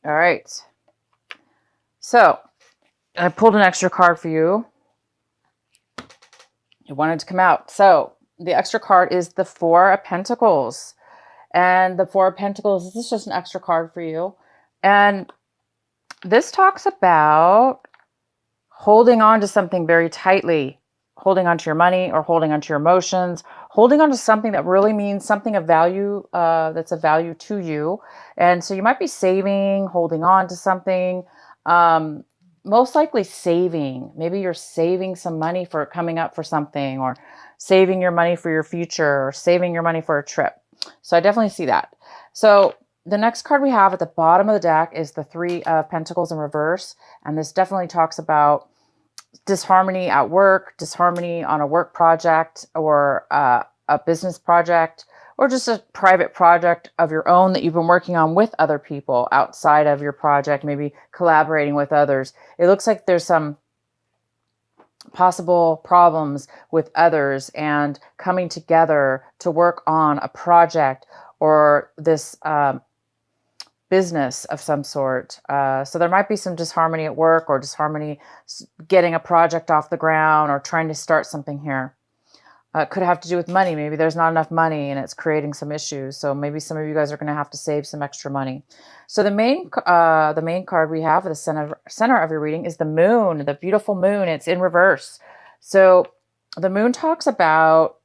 All right. So I pulled an extra card for you. It wanted to come out. So the extra card is the Four of Pentacles. And the Four of Pentacles, this is just an extra card for you. And this talks about holding on to something very tightly, holding on to your money or holding on to your emotions, holding on to something that really means something of value, that's of value to you. And so you might be saving, holding on to something, most likely saving. Maybe you're saving some money for coming up for something, or saving your money for your future, or saving your money for a trip. So I definitely see that. So the next card we have at the bottom of the deck is the Three of Pentacles in reverse. And this definitely talks about disharmony at work, disharmony on a work project, or a business project, or just a private project of your own that you've been working on with other people outside of your project, maybe collaborating with others. It looks like there's some possible problems with others and coming together to work on a project or this business of some sort. So there might be some disharmony at work, or disharmony getting a project off the ground, or trying to start something here. It could have to do with money. Maybe there's not enough money and it's creating some issues. So maybe some of you guys are going to have to save some extra money. So the main card we have at the center of your reading is the Moon, the beautiful Moon. It's in reverse. So the Moon talks about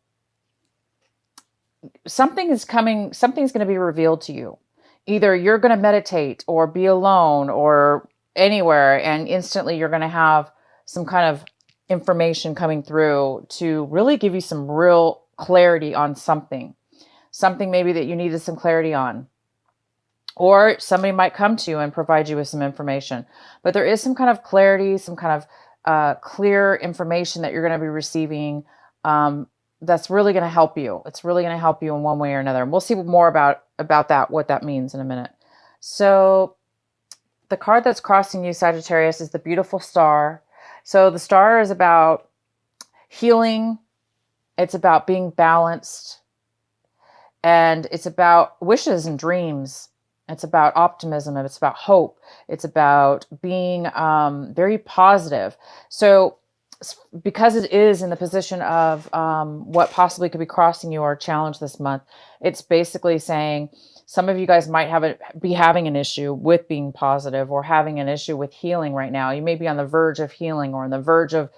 something is coming, something's going to be revealed to you. Either you're going to meditate or be alone or anywhere, and instantly you're going to have some kind of information coming through to really give you some real clarity on something maybe that you needed some clarity on. Or somebody might come to you and provide you with some information. But there is some kind of clarity, some kind of clear information that you're going to be receiving, that's really going to help you. It's really going to help you in one way or another. And we'll see more about that, what that means in a minute. So the card that's crossing you, Sagittarius, is the beautiful Star. So the Star is about healing. It's about being balanced. And it's about wishes and dreams. It's about optimism. It's about hope. It's about being very positive. So because it is in the position of what possibly could be crossing you or a challenge this month, it's basically saying some of you guys might be having an issue with being positive, or having an issue with healing right now. You may be on the verge of healing, or on the verge of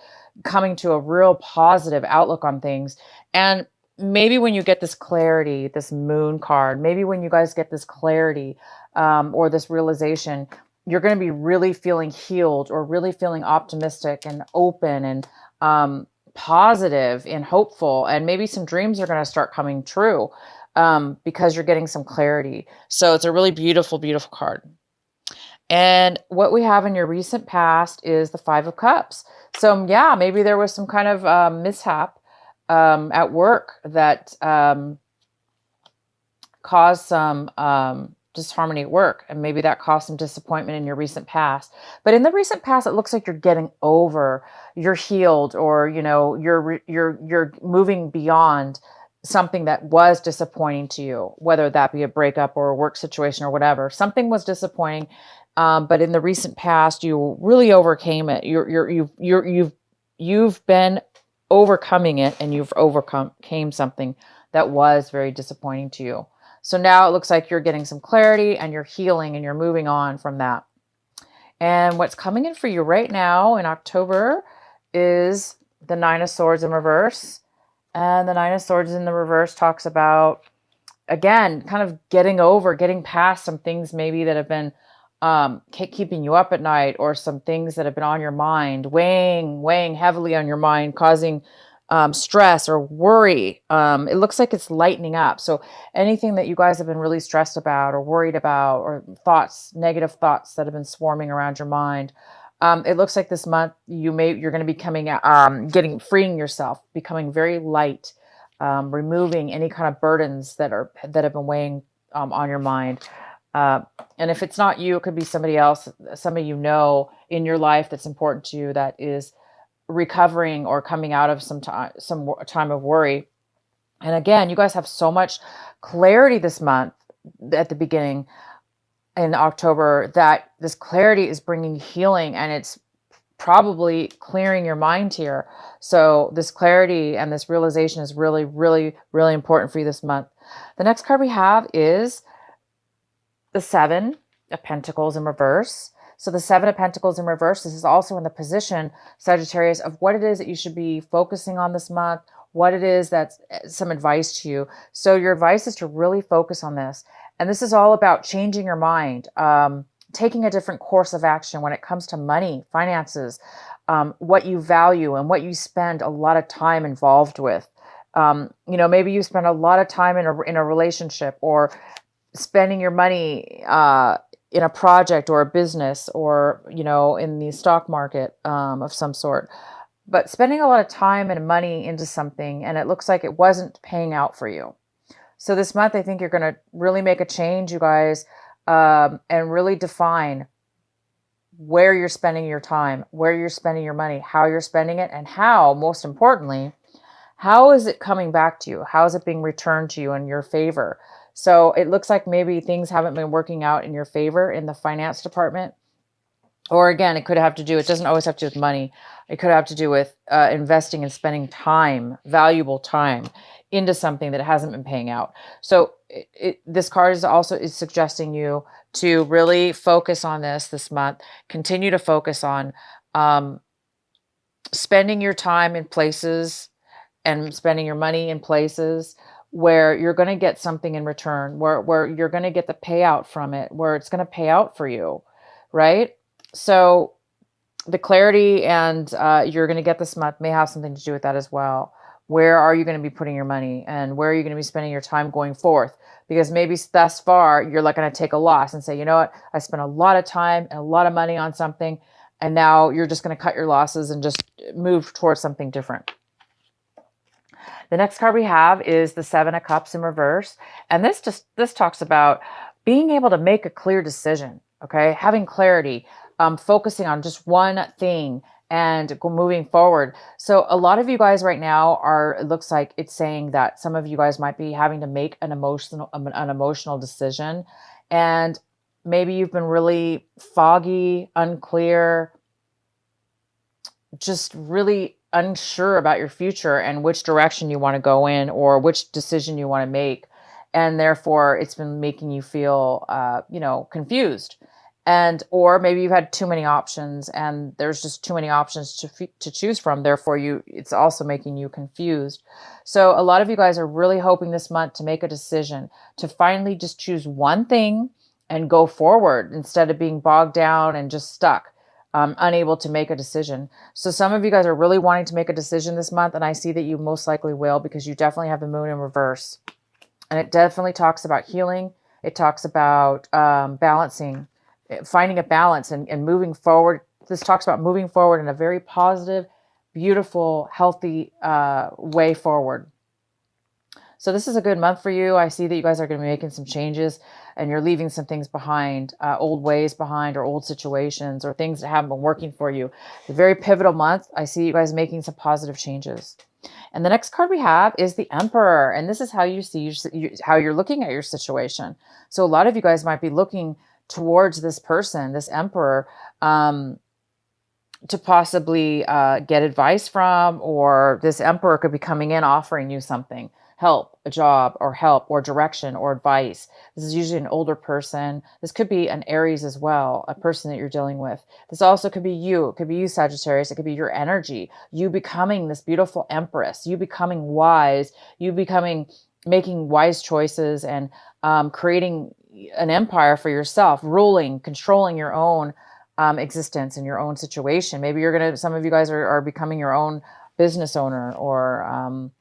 coming to a real positive outlook on things. And maybe when you get this clarity, this Moon card, maybe when you guys get this clarity or this realization, you're going to be really feeling healed, or really feeling optimistic and open and positive and hopeful. And maybe some dreams are going to start coming true because you're getting some clarity. So it's a really beautiful, beautiful card. And what we have in your recent past is the Five of Cups. So yeah, maybe there was some kind of mishap at work that caused some disharmony at work, and maybe that caused some disappointment in your recent past. But in the recent past, it looks like you're getting over, you're healed, or you're moving beyond something that was disappointing to you, whether that be a breakup or a work situation or whatever. Something was disappointing, but in the recent past, you really overcame it. You've been overcoming it, and you've overcame something that was very disappointing to you. So now it looks like you're getting some clarity, and you're healing, and you're moving on from that. And what's coming in for you right now in October is the Nine of Swords in reverse. And the Nine of Swords in the reverse talks about, again, kind of getting past some things maybe that have been keeping you up at night, or some things that have been on your mind, weighing heavily on your mind, causing stress or worry. It looks like it's lightening up. So anything that you guys have been really stressed about or worried about, or negative thoughts that have been swarming around your mind, it looks like this month you're going to be freeing yourself, becoming very light, removing any kind of burdens that have been weighing on your mind. And if it's not you, it could be somebody else, somebody you know in your life that's important to you, that is recovering or coming out of some time of worry. And again, you guys have so much clarity this month at the beginning. in October, that this clarity is bringing healing, and it's probably clearing your mind here. So this clarity and this realization is really, really, really important for you this month. The next card we have is the Seven of Pentacles in reverse. So the Seven of Pentacles in reverse, this is also in the position, Sagittarius, of what it is that you should be focusing on this month, what it is that's some advice to you. So your advice is to really focus on this. And this is all about changing your mind, taking a different course of action when it comes to money, finances, what you value and what you spend a lot of time involved with. Maybe you spend a lot of time in a relationship, or spending your money in a project or a business, or, in the stock market of some sort. But spending a lot of time and money into something, and it looks like it wasn't paying out for you. So this month, I think you're going to really make a change, you guys, and really define where you're spending your time, where you're spending your money, how you're spending it, and how, most importantly, how is it coming back to you? How is it being returned to you in your favor? So it looks like maybe things haven't been working out in your favor in the finance department. Or again, it could have to do, it doesn't always have to do with money. It could have to do with investing and spending time, valuable time, into something that hasn't been paying out. So this card is suggesting you to really focus on this month. Continue to focus on spending your time in places and spending your money in places where you're going to get something in return, where you're going to get the payout from it, where it's going to pay out for you, right? So the clarity and you're going to get this month may have something to do with that as well. Where are you going to be putting your money, and where are you going to be spending your time going forth? Because maybe thus far you're like going to take a loss and say, you know what, I spent a lot of time and a lot of money on something, and now you're just going to cut your losses and just move towards something different. The next card we have is the Seven of Cups in reverse. And this talks about being able to make a clear decision, okay? Having clarity, focusing on just one thing and moving forward. So a lot of you guys right now it looks like it's saying that some of you guys might be having to make an emotional decision. And maybe you've been really foggy, unclear, just really unsure about your future and which direction you want to go in, or which decision you want to make. And therefore it's been making you feel, confused. Or maybe you've had too many options and there's just too many options to choose from. Therefore it's also making you confused. So a lot of you guys are really hoping this month to make a decision, to finally just choose one thing and go forward instead of being bogged down and just stuck. Unable to make a decision. So some of you guys are really wanting to make a decision this month, and I see that you most likely will, because you definitely have the moon in reverse. And it definitely talks about healing. It talks about balancing, finding a balance and moving forward. This talks about moving forward in a very positive, beautiful, healthy way forward. So this is a good month for you. I see that you guys are going to be making some changes, and you're leaving some things behind, old ways behind, or old situations, or things that haven't been working for you. It's a very pivotal month. I see you guys making some positive changes. And the next card we have is the Emperor. And this is how you see how you're looking at your situation. So a lot of you guys might be looking towards this person, this Emperor, to possibly get advice from, or this Emperor could be coming in offering you something. Help, a job, or direction, or advice. This is usually an older person. This could be an Aries as well, a person that you're dealing with. This also could be you. It could be you, Sagittarius. It could be your energy. You becoming this beautiful Empress. You becoming wise. You making wise choices and creating an empire for yourself, ruling, controlling your own existence and your own situation. Maybe some of you guys are becoming your own business owner, or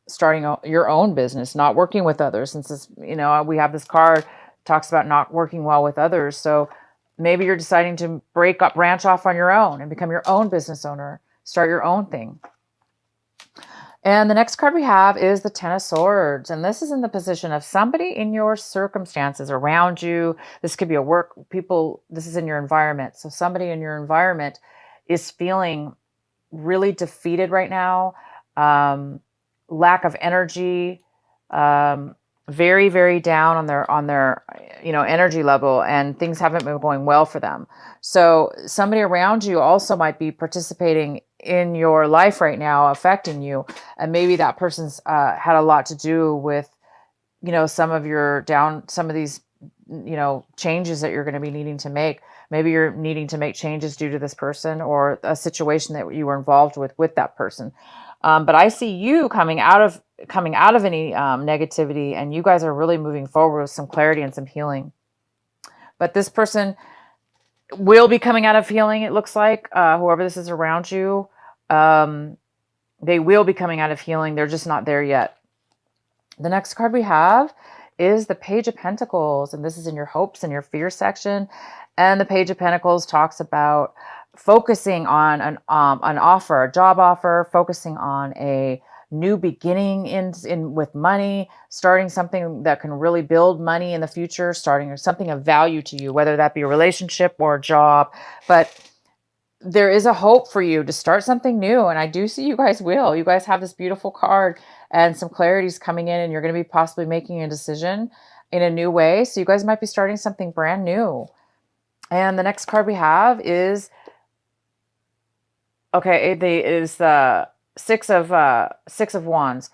starting your own business, not working with others. Since this, we have this card talks about not working well with others. So maybe you're deciding to branch off on your own and become your own business owner, start your own thing. And the next card we have is the Ten of Swords. And this is in the position of somebody in your circumstances around you. This could be this is in your environment. So somebody in your environment is feeling really defeated right now. Lack of energy, very, very down on their, energy level, and things haven't been going well for them. So somebody around you also might be participating in your life right now, affecting you. And maybe that person's had a lot to do with, some of some of these, changes that you're going to be needing to make. Maybe you're needing to make changes due to this person or a situation that you were involved with that person. But I see you coming out of any negativity, and you guys are really moving forward with some clarity and some healing. But this person will be coming out of healing. It looks like whoever this is around you, they will be coming out of healing. They're just not there yet. The next card we have is the Page of Pentacles, and this is in your hopes and your fear section. And the Page of Pentacles talks about focusing on an offer, a job offer, focusing on a new beginning in with money, starting something that can really build money in the future, starting something of value to you, whether that be a relationship or a job. But there is a hope for you to start something new. And I do see you guys will. You guys have this beautiful card and some clarity is coming in, and you're going to be possibly making a decision in a new way. So you guys might be starting something brand new. And the next card we have is, the Six of Wands.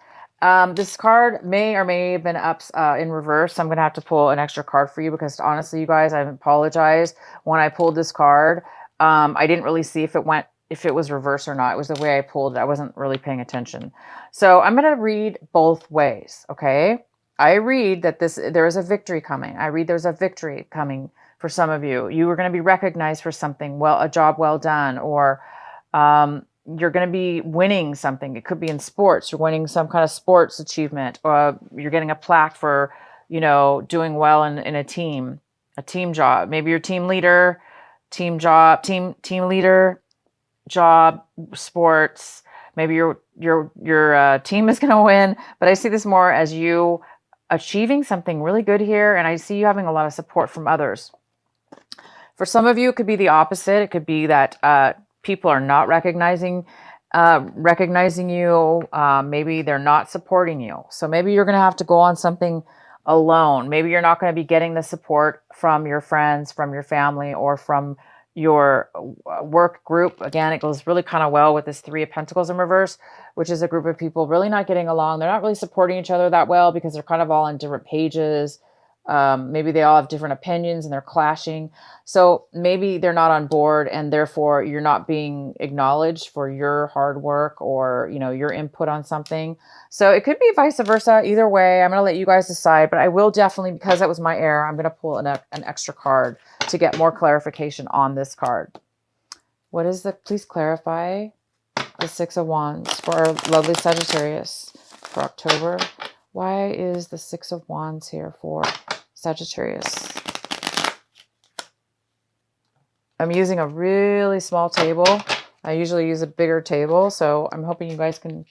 This card may or may have been up in reverse. So I'm going to have to pull an extra card for you, because honestly, you guys, I apologize. When I pulled this card, I didn't really see if it was reverse or not. It was the way I pulled it. I wasn't really paying attention. So I'm going to read both ways. Okay. I read that there is a victory coming. I read there's a victory coming for some of you. You are going to be recognized for something, a job well done, or, you're going to be winning something. It could be in sports. You're winning some kind of sports achievement, or you're getting a plaque for, doing well in a team job. Maybe you're team leader, team leader, job, sports. Maybe your team is going to win, but I see this more as you achieving something really good here. And I see you having a lot of support from others. For some of you, it could be the opposite. It could be that, people are not recognizing you. Maybe they're not supporting you. So maybe you're going to have to go on something alone. Maybe you're not going to be getting the support from your friends, from your family, or from your work group. Again, it goes really kind of well with this Three of Pentacles in reverse, which is a group of people really not getting along. They're not really supporting each other that well, because they're kind of all on different pages. Maybe they all have different opinions and they're clashing. So maybe they're not on board, and therefore you're not being acknowledged for your hard work or, your input on something. So it could be vice versa. Either way, I'm going to let you guys decide, but I will definitely, because that was my error, I'm going to pull an extra card to get more clarification on this card. Please clarify the Six of Wands for our lovely Sagittarius for October. Why is the Six of Wands here for Sagittarius? I'm using a really small table. I usually use a bigger table, so I'm hoping you guys can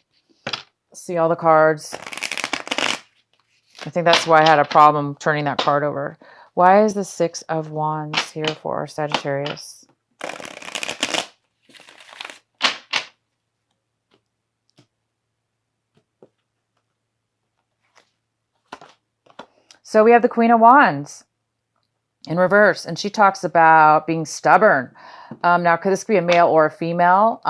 see all the cards. I think that's why I had a problem turning that card over. Why is the Six of Wands here for our Sagittarius? So we have the Queen of Wands in reverse, and she talks about being stubborn. Now, could this be a male or a female?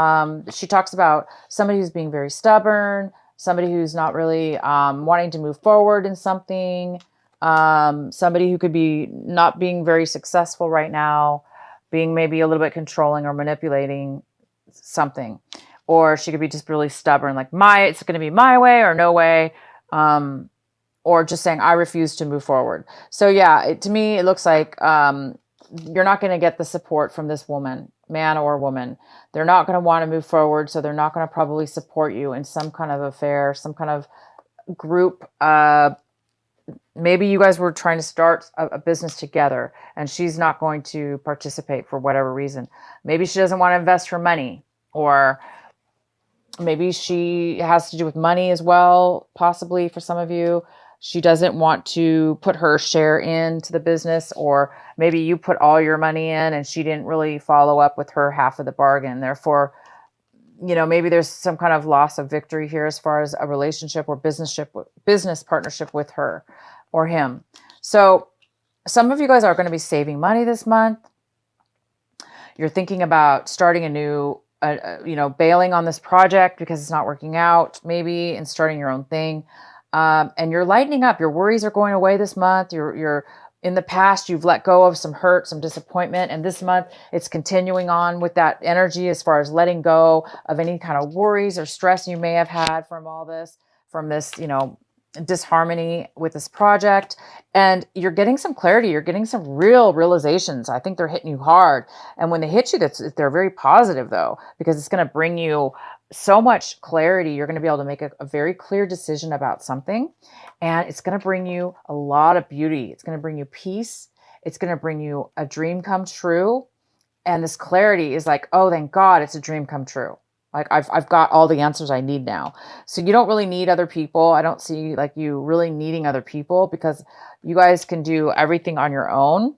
She talks about somebody who's being very stubborn, somebody who's not really wanting to move forward in something, somebody who could be not being very successful right now, being maybe a little bit controlling or manipulating something. Or she could be just really stubborn, like it's going to be my way or no way. Or just saying, I refuse to move forward. So yeah, to me, it looks like you're not going to get the support from this woman, man or woman. They're not going to want to move forward, so they're not going to probably support you in some kind of affair, some kind of group. Maybe you guys were trying to start a business together, and she's not going to participate for whatever reason. Maybe she doesn't want to invest her money, or maybe she has to do with money as well, possibly for some of you. She doesn't want to put her share into the business, or maybe you put all your money in and she didn't really follow up with her half of the bargain. Therefore, maybe there's some kind of loss of victory here as far as a relationship or business partnership with her or him. So some of you guys are going to be saving money this month. You're thinking about starting a new, bailing on this project because it's not working out, maybe, and starting your own thing. And you're lightening up. Your worries are going away this month. You're in the past, you've let go of some hurt, some disappointment. And this month, it's continuing on with that energy as far as letting go of any kind of worries or stress you may have had from all this, from this, disharmony with this project. And you're getting some clarity. You're getting some real realizations. I think they're hitting you hard. And when they hit you, they're very positive, though, because it's going to bring you so much clarity. You're going to be able to make a very clear decision about something. And it's going to bring you a lot of beauty. It's going to bring you peace. It's going to bring you a dream come true. And this clarity is like, oh, thank God it's a dream come true. Like I've got all the answers I need now. So you don't really need other people. I don't see like you really needing other people because you guys can do everything on your own.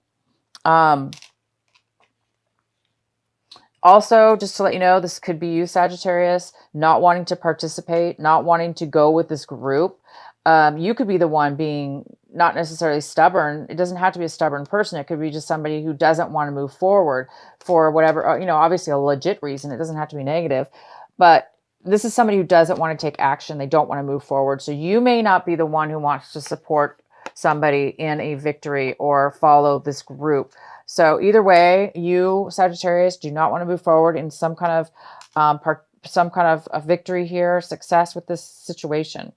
Also, just to let you know, this could be you, Sagittarius, not wanting to participate, not wanting to go with this group. You could be the one being not necessarily stubborn. It doesn't have to be a stubborn person. It could be just somebody who doesn't want to move forward for whatever, obviously a legit reason. It doesn't have to be negative, but this is somebody who doesn't want to take action. They don't want to move forward. So you may not be the one who wants to support somebody in a victory or follow this group. So either way, you, Sagittarius, do not want to move forward in some kind of a victory here, success with this situation.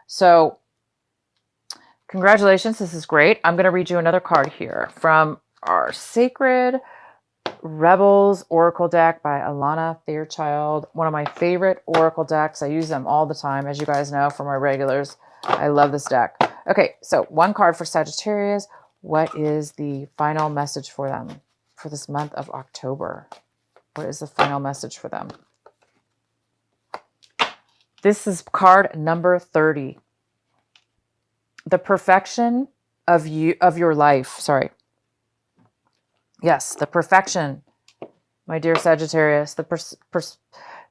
So congratulations. This is great. I'm going to read you another card here from our Sacred Rebels Oracle deck by Alana Fairchild. One of my favorite Oracle decks. I use them all the time, as you guys know, for my regulars. I love this deck. Okay, so one card for Sagittarius. What is the final message for them for this month of October? What is the final message for them? This is card number 30. The perfection of your life. Sorry. Yes, the perfection, my dear Sagittarius, the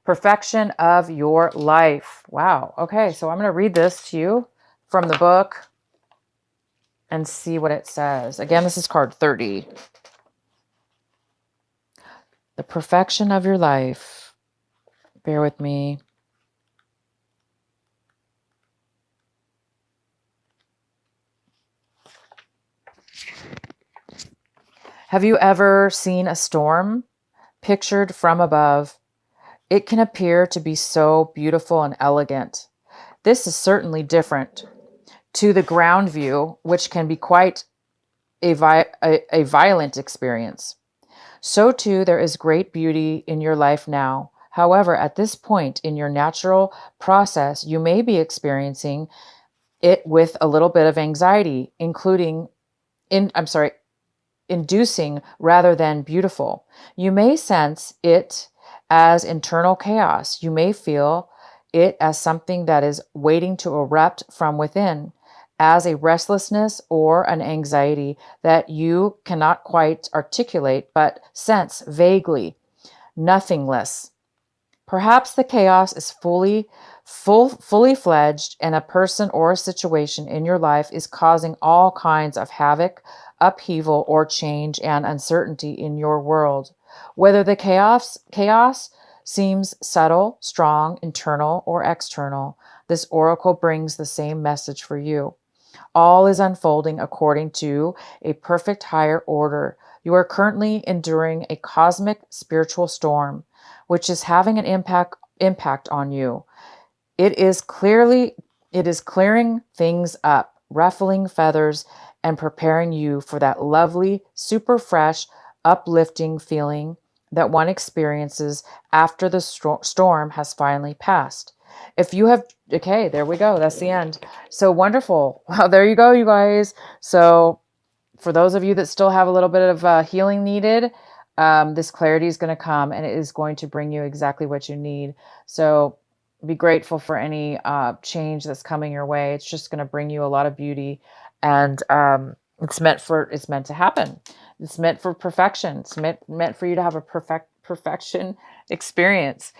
perfection of your life. Wow. Okay, so I'm going to read this to you from the book and see what it says. Again, this is card 30. The perfection of your life. Bear with me. Have you ever seen a storm pictured from above? It can appear to be so beautiful and elegant. This is certainly different to the ground view, which can be quite a violent experience. So too, there is great beauty in your life now. However, at this point in your natural process, you may be experiencing it with a little bit of anxiety, inducing rather than beautiful. You may sense it as internal chaos. You may feel it as something that is waiting to erupt from within, as a restlessness or an anxiety that you cannot quite articulate but sense vaguely, nothingless. Perhaps the chaos is fully fledged, and a person or a situation in your life is causing all kinds of havoc, upheaval, or change and uncertainty in your world. Whether the chaos seems subtle, strong, internal, or external, this oracle brings the same message for you. All is unfolding according to a perfect higher order. You are currently enduring a cosmic spiritual storm, which is having an impact on you. It is clearing things up, ruffling feathers, and preparing you for that lovely, super fresh, uplifting feeling that one experiences after the storm has finally passed. Okay, there we go. That's the end. So wonderful. Well, there you go, you guys. So for those of you that still have a little bit of healing needed, this clarity is going to come and it is going to bring you exactly what you need. So be grateful for any change that's coming your way. It's just going to bring you a lot of beauty, and it's meant to happen. It's meant for perfection. It's meant for you to have a perfection experience.